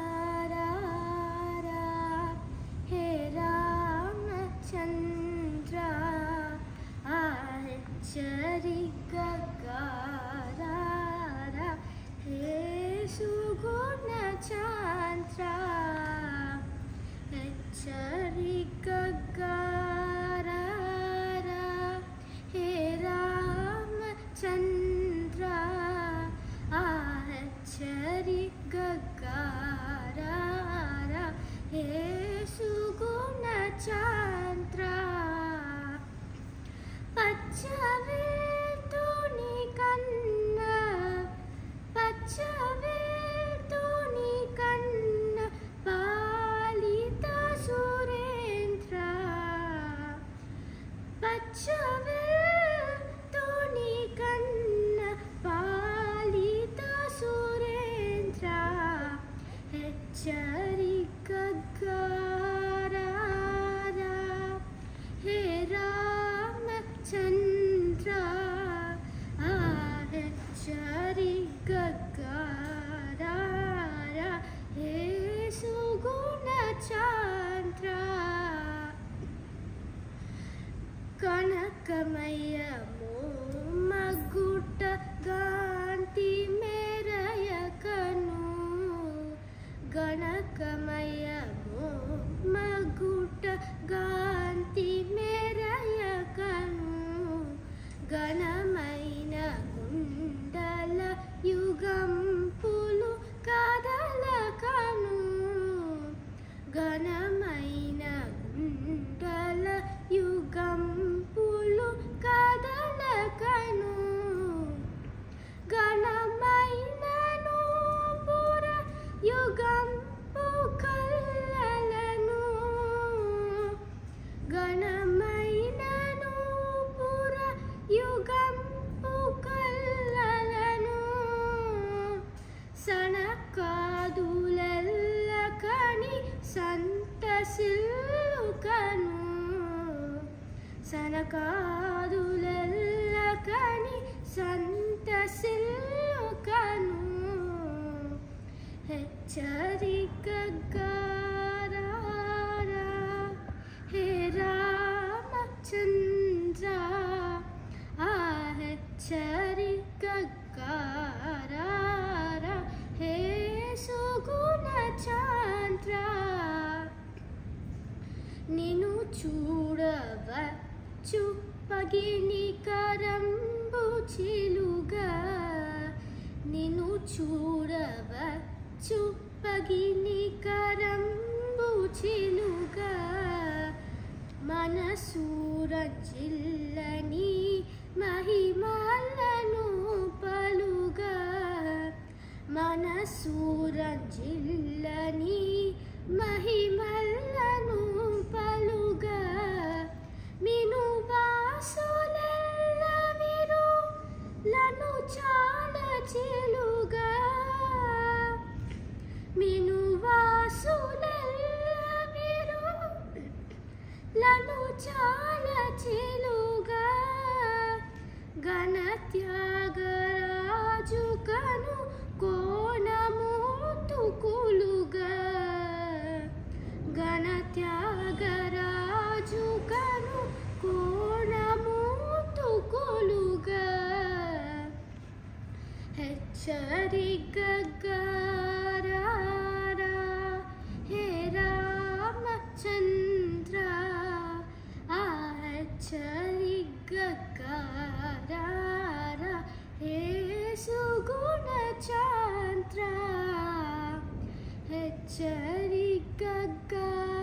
హెచ్చరికగారా హే రామచంద్ర ఆ హెచ్చరికగారా హే సుగుణచంద్ర హెచ్చరికగారా హే రామచంద్ర ఆ హెచ్చరికగారా హే సుగుణచంద్ర పచ్చవేతుని కన్నా పచ్చవేతుని కన్నా పాలిత సురేంద్ర పచ్చవేతుని కన్నా పాలిత సురేంద్ర హెచ్చరికగారా హే రామచంద్ర ఆ హెచ్చరికగారా హే సుగుణచంద్ర కనకమయ్యము మగుట గాంతి మేరయకను గణకమయ్యము మగుట గాంతి మేరయకను గణమైన కుండల యుగంపులు కదలకను గణమైన కుండల యుగంపులు కదలకను గణమైన నూపుర యుగంపు కల్లలను గణమైన నూపుర యుగంపు కల్లలను సనకాదులెల్లకని సంతసిల్లుకను సనకాదులెల్లకని సంతసిల్లుకను హెచ్చరికగారా హే రామచంద్ర ఆ హెచ్చరికగారా హే సుగుణచంద్ర నిన్ను చూడవచ్చు పగినికరంబు చిలుగా నిన్ను చూడవచ్చు పగినికరంబు చిలుగా మనసూరజిల్లని మహిమలను పలుగా మనసూరజిల్లని మహిమలను పలుగా మిను వాసులెల్ల విరులను చాలా చెలుగా మిను వాసులెల్ల విరులను చాలా చెలుగా ఘనత్యాగరాజు కను కోణమూతుకులుగా ఘనత్యాగరాజు కను కోణమూతుకులుగా హెచ్చరికగారా హే రామచంద్ర ఆ హెచ్చరికగారా హే సుగుణచంద్ర హెచ్చరికగారా